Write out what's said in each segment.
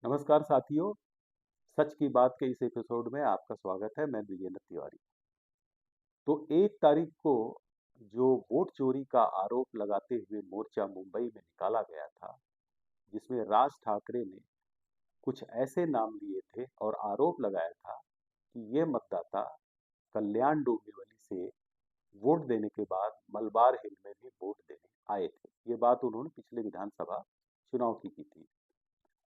नमस्कार साथियों। सच की बात के इस एपिसोड में आपका स्वागत है। मैं विजेंद्र तिवारी। तो 1 तारीख को जो वोट चोरी का आरोप लगाते हुए मोर्चा मुंबई में निकाला गया था, जिसमें राज ठाकरे ने कुछ ऐसे नाम लिए थे और आरोप लगाया था कि ये मतदाता कल्याण डोंबिवली से वोट देने के बाद मलबार हिल में भी वोट देने आए थे। ये बात उन्होंने पिछले विधानसभा चुनाव की थी।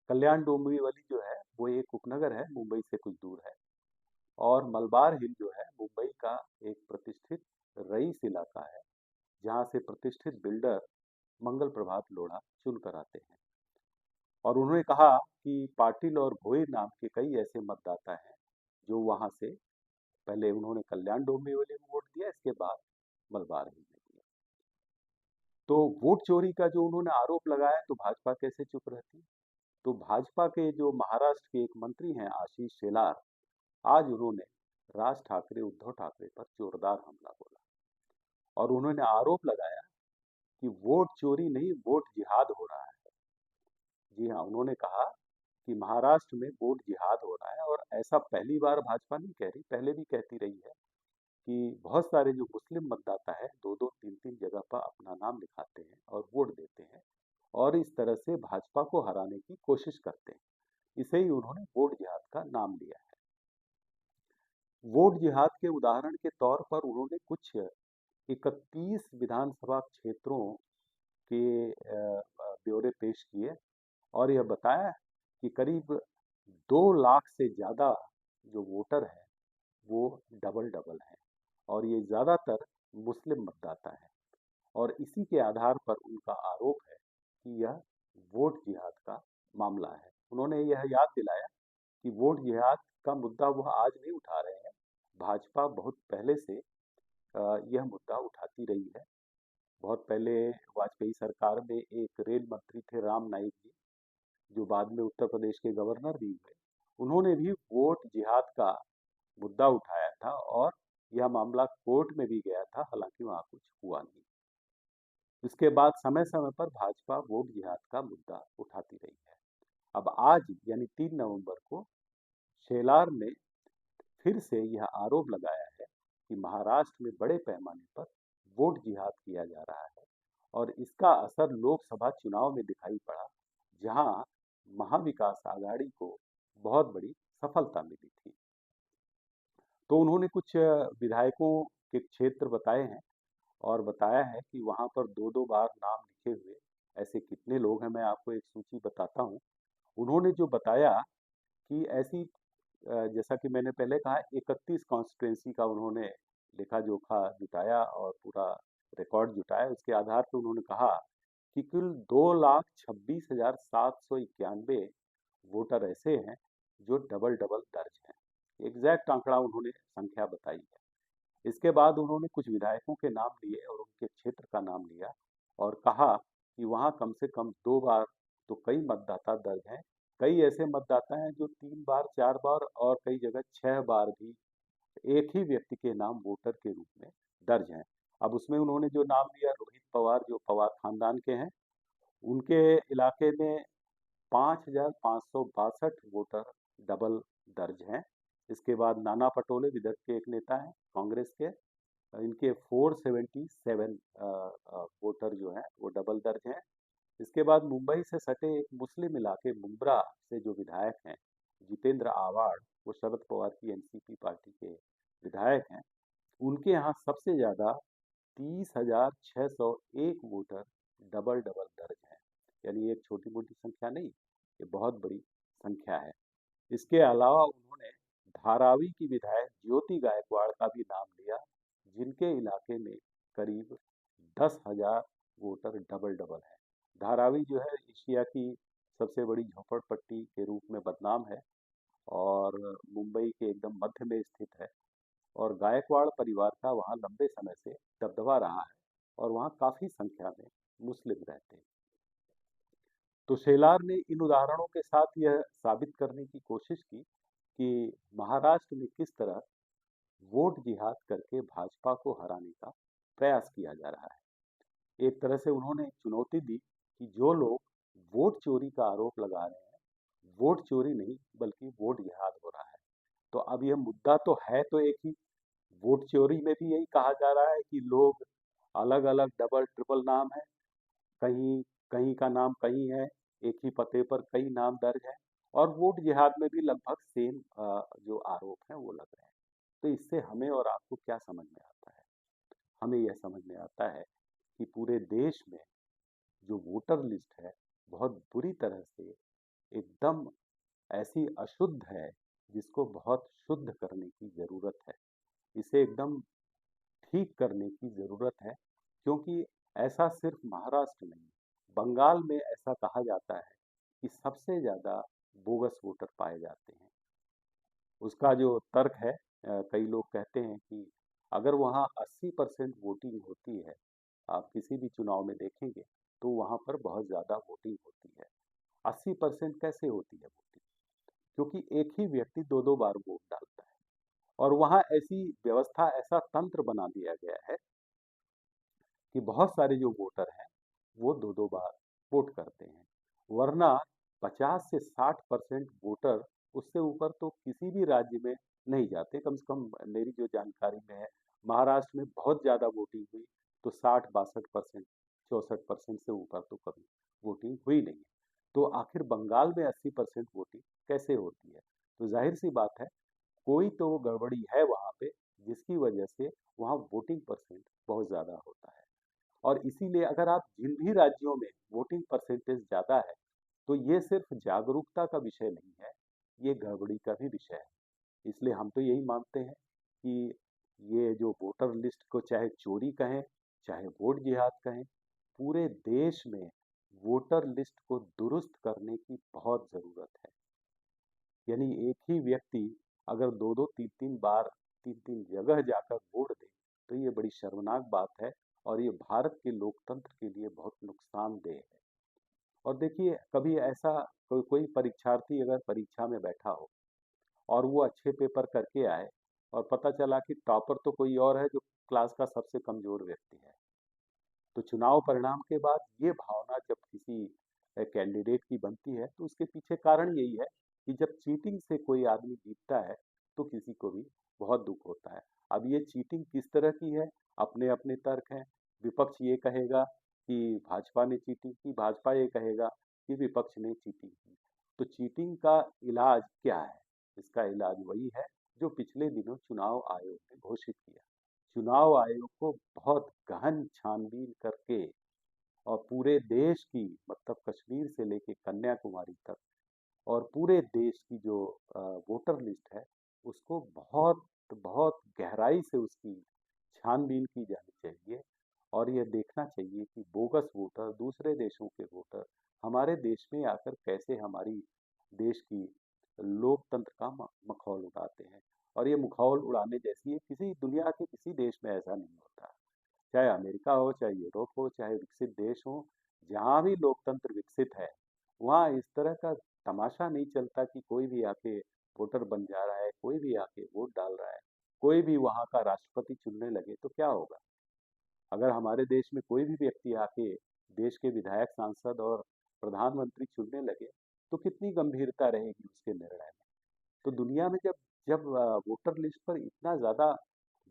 कल्याण डोंबिवली जो है वो एक उपनगर है, मुंबई से कुछ दूर है। और मलबार हिल जो है मुंबई का एक प्रतिष्ठित रईस इलाका है, जहाँ से प्रतिष्ठित बिल्डर मंगल प्रभात लोढ़ा चुनकर आते हैं। और उन्होंने कहा कि पाटिल और भोईर नाम के कई ऐसे मतदाता हैं जो वहां से पहले उन्होंने कल्याण डोंबिवली में वोट दिया, इसके बाद मलबार हिल में दिया। तो वोट चोरी का जो उन्होंने आरोप लगाया, तो भाजपा कैसे चुप रहती। तो भाजपा के जो महाराष्ट्र के एक मंत्री हैं आशीष शेलार, आज उन्होंने राज ठाकरे उद्धव ठाकरे पर जोरदार हमला बोला और उन्होंने आरोप लगाया कि वोट चोरी नहीं, वोट जिहाद हो रहा है। जी हाँ, उन्होंने कहा कि महाराष्ट्र में वोट जिहाद हो रहा है। और ऐसा पहली बार भाजपा नहीं कह रही, पहले भी कहती रही है कि बहुत सारे जो मुस्लिम मतदाता है दो दो तीन तीन जगह पर अपना नाम लिखाते हैं और वोट देते हैं और इस तरह से भाजपा को हराने की कोशिश करते हैं। इसे ही उन्होंने वोट जिहाद का नाम दिया है। वोट जिहाद के उदाहरण के तौर पर उन्होंने कुछ 31 विधानसभा क्षेत्रों के ब्यौरे पेश किए और यह बताया कि करीब 2 लाख से ज़्यादा जो वोटर हैं वो डबल डबल हैं और ये ज़्यादातर मुस्लिम मतदाता हैं। और इसी के आधार पर उनका आरोप है कि यह वोट जिहाद का मामला है। उन्होंने यह याद दिलाया कि वोट जिहाद का मुद्दा वह आज नहीं उठा रहे हैं, भाजपा बहुत पहले से यह मुद्दा उठाती रही है। बहुत पहले वाजपेयी सरकार में एक रेल मंत्री थे राम नाईक जी, जो बाद में उत्तर प्रदेश के गवर्नर भी हुए। उन्होंने भी वोट जिहाद का मुद्दा उठाया था और यह मामला कोर्ट में भी गया था, हालांकि वहां कुछ हुआ नहीं। इसके बाद समय समय पर भाजपा वोट जिहाद का मुद्दा उठाती रही है। अब आज यानी 3 नवंबर को शेलार ने फिर से यह आरोप लगाया है कि महाराष्ट्र में बड़े पैमाने पर वोट जिहाद किया जा रहा है और इसका असर लोकसभा चुनाव में दिखाई पड़ा, जहां महाविकास आघाड़ी को बहुत बड़ी सफलता मिली थी। तो उन्होंने कुछ विधायकों के क्षेत्र बताए हैं और बताया है कि वहां पर दो दो बार नाम लिखे हुए ऐसे कितने लोग हैं, मैं आपको एक सूची बताता हूँ। उन्होंने जो बताया कि ऐसी जैसा कि मैंने पहले कहा, 31 कॉन्स्टिट्यूंसी का उन्होंने लेखा जोखा जुटाया और पूरा रिकॉर्ड जुटाया। उसके आधार पर उन्होंने कहा कि कुल 2,26,791 वोटर ऐसे हैं जो डबल डबल दर्ज हैं। एग्जैक्ट आंकड़ा उन्होंने संख्या बताई है। इसके बाद उन्होंने कुछ विधायकों के नाम लिए और उनके क्षेत्र का नाम लिया और कहा कि वहाँ कम से कम 2 बार तो कई मतदाता दर्ज हैं। कई ऐसे मतदाता हैं जो 3 बार 4 बार और कई जगह 6 बार भी एक ही व्यक्ति के नाम वोटर के रूप में दर्ज हैं। अब उसमें उन्होंने जो नाम लिया रोहित पवार, जो पवार खानदान के हैं, उनके इलाके में 5,562 वोटर डबल दर्ज हैं। इसके बाद नाना पटोले विदर्भ के एक नेता हैं कांग्रेस के, इनके 477 वोटर जो हैं वो डबल दर्ज हैं। इसके बाद मुंबई से सटे एक मुस्लिम इलाके मुंब्रा से जो विधायक हैं जितेंद्र आवाड़, वो शरद पवार की एनसीपी पार्टी के विधायक हैं, उनके यहाँ सबसे ज़्यादा 30,601 वोटर डबल डबल दर्ज हैं। यानी एक छोटी मोटी संख्या नहीं, ये बहुत बड़ी संख्या है। इसके अलावा उन्होंने धारावी की विधायक ज्योति गायकवाड़ का भी नाम लिया, जिनके इलाके में करीब 10,000 वोटर डबल डबल है। धारावी जो है एशिया की सबसे बड़ी झोपड़पट्टी के रूप में बदनाम है और मुंबई के एकदम मध्य में स्थित है। और गायकवाड़ परिवार का वहाँ लंबे समय से दबदबा रहा है और वहाँ काफी संख्या में मुस्लिम रहते हैं। तो शेलार ने इन उदाहरणों के साथ यह साबित करने की कोशिश की कि महाराष्ट्र में किस तरह वोट जिहाद करके भाजपा को हराने का प्रयास किया जा रहा है। एक तरह से उन्होंने चुनौती दी कि जो लोग वोट चोरी का आरोप लगा रहे हैं वोट चोरी नहीं बल्कि वोट जिहाद हो रहा है। तो अब यह मुद्दा तो है तो एक ही, वोट चोरी में भी यही कहा जा रहा है कि लोग अलग अलग डबल ट्रिपल नाम है, कहीं कहीं का नाम कहीं है, एक ही पते पर कई नाम दर्ज है, और वोट जिहाद में भी लगभग सेम जो आरोप हैं वो लग रहे हैं। तो इससे हमें और आपको क्या समझ में आता है? हमें यह समझ में आता है कि पूरे देश में जो वोटर लिस्ट है बहुत बुरी तरह से, एकदम ऐसी अशुद्ध है जिसको बहुत शुद्ध करने की ज़रूरत है। इसे एकदम ठीक करने की ज़रूरत है, क्योंकि ऐसा सिर्फ महाराष्ट्र नहीं, बंगाल में ऐसा कहा जाता है कि सबसे ज़्यादा बोगस वोटर पाए जाते हैं। उसका जो तर्क है, कई लोग कहते हैं कि अगर वहाँ 80% वोटिंग होती है, आप किसी भी चुनाव में देखेंगे तो वहाँ पर बहुत ज़्यादा वोटिंग होती है। 80% कैसे होती है वोटिंग? क्योंकि एक ही व्यक्ति दो दो बार वोट डालता है, और वहाँ ऐसी व्यवस्था, ऐसा तंत्र बना दिया गया है कि बहुत सारे जो वोटर हैं वो दो दो बार वोट करते हैं। वरना 50 से 60% वोटर, उससे ऊपर तो किसी भी राज्य में नहीं जाते। कम से कम मेरी जो जानकारी में है, महाराष्ट्र में बहुत ज़्यादा वोटिंग हुई तो 60-62%, 64% से ऊपर तो कभी वोटिंग हुई नहीं है। तो आखिर बंगाल में 80% वोटिंग कैसे होती है? तो जाहिर सी बात है, कोई तो गड़बड़ी है वहाँ पे, जिसकी वजह से वहाँ वोटिंग परसेंट बहुत ज़्यादा होता है। और इसीलिए अगर आप जिन भी राज्यों में वोटिंग परसेंटेज ज़्यादा है, तो ये सिर्फ जागरूकता का विषय नहीं है, ये गड़बड़ी का भी विषय है। इसलिए हम तो यही मानते हैं कि ये जो वोटर लिस्ट को चाहे चोरी कहें, चाहे वोट जिहाद कहें, पूरे देश में वोटर लिस्ट को दुरुस्त करने की बहुत ज़रूरत है। यानी एक ही व्यक्ति अगर दो दो तीन तीन बार, तीन तीन जगह जाकर वोट दे, तो ये बड़ी शर्मनाक बात है, और ये भारत के लोकतंत्र के लिए बहुत नुकसानदेह है। और देखिए, कभी ऐसा कोई परीक्षार्थी अगर परीक्षा में बैठा हो और वो अच्छे पेपर करके आए, और पता चला कि टॉपर तो कोई और है जो क्लास का सबसे कमजोर व्यक्ति है, तो चुनाव परिणाम के बाद ये भावना जब किसी कैंडिडेट की बनती है, तो उसके पीछे कारण यही है कि जब चीटिंग से कोई आदमी जीतता है तो किसी को भी बहुत दुख होता है। अब ये चीटिंग किस तरह की है, अपने अपने तर्क हैं। विपक्ष ये कहेगा कि भाजपा ने चीटिंग की, भाजपा ये कहेगा कि विपक्ष ने चीटिंग की। तो चीटिंग का इलाज क्या है? इसका इलाज वही है जो पिछले दिनों चुनाव आयोग ने घोषित किया। चुनाव आयोग को बहुत गहन छानबीन करके, और पूरे देश की, मतलब कश्मीर से लेके कन्याकुमारी तक, और पूरे देश की जो वोटर लिस्ट है, उसको बहुत बहुत गहराई से उसकी छानबीन की जानी चाहिए। और यह देखना चाहिए कि बोगस वोटर, दूसरे देशों के वोटर हमारे देश में आकर कैसे हमारी देश की लोकतंत्र का मखौल उड़ाते हैं। और ये मखौल उड़ाने जैसी है, किसी दुनिया के किसी देश में ऐसा नहीं होता। चाहे अमेरिका हो, चाहे यूरोप हो, चाहे विकसित देश हो, जहाँ भी लोकतंत्र विकसित है, वहाँ इस तरह का तमाशा नहीं चलता कि कोई भी आके वोटर बन जा रहा है, कोई भी आके वोट डाल रहा है, कोई भी वहाँ का राष्ट्रपति चुनने लगे तो क्या होगा। अगर हमारे देश में कोई भी व्यक्ति आके देश के विधायक, सांसद और प्रधानमंत्री चुनने लगे, तो कितनी गंभीरता रहेगी उसके निर्णय में। तो दुनिया में जब जब वोटर लिस्ट पर इतना ज़्यादा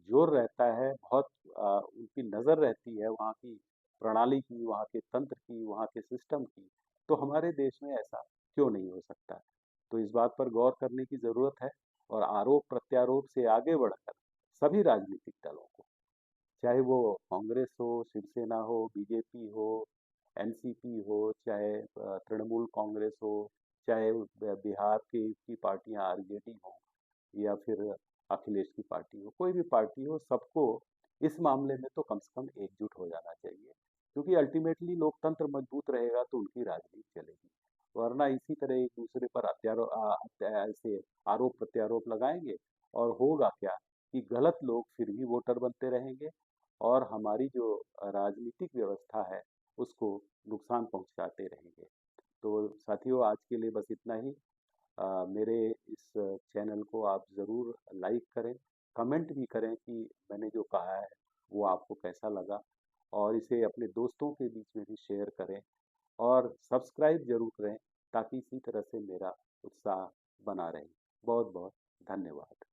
जोर रहता है, बहुत उनकी नज़र रहती है वहाँ की प्रणाली की, वहाँ के तंत्र की, वहाँ के सिस्टम की, तो हमारे देश में ऐसा क्यों नहीं हो सकता? तो इस बात पर गौर करने की ज़रूरत है, और आरोप प्रत्यारोप से आगे बढ़कर सभी राजनीतिक दलों को, चाहे वो कांग्रेस हो, शिवसेना हो, बीजेपी हो, एनसीपी हो, चाहे तृणमूल कांग्रेस हो, चाहे बिहार की पार्टियां आरजेडी हो, या फिर अखिलेश की पार्टी हो, कोई भी पार्टी हो, सबको इस मामले में तो कम से कम एकजुट हो जाना चाहिए। क्योंकि अल्टीमेटली लोकतंत्र मजबूत रहेगा तो उनकी राजनीति चलेगी। वरना इसी तरह एक दूसरे पर ऐसे आरोप प्रत्यारोप लगाएंगे, और होगा क्या कि गलत लोग फिर भी वोटर बनते रहेंगे, और हमारी जो राजनीतिक व्यवस्था है उसको नुकसान पहुंचाते रहेंगे। तो साथियों, आज के लिए बस इतना ही। मेरे इस चैनल को आप ज़रूर लाइक करें, कमेंट भी करें कि मैंने जो कहा है वो आपको कैसा लगा, और इसे अपने दोस्तों के बीच में भी शेयर करें, और सब्सक्राइब ज़रूर करें, ताकि इसी तरह से मेरा उत्साह बना रहे। बहुत बहुत धन्यवाद।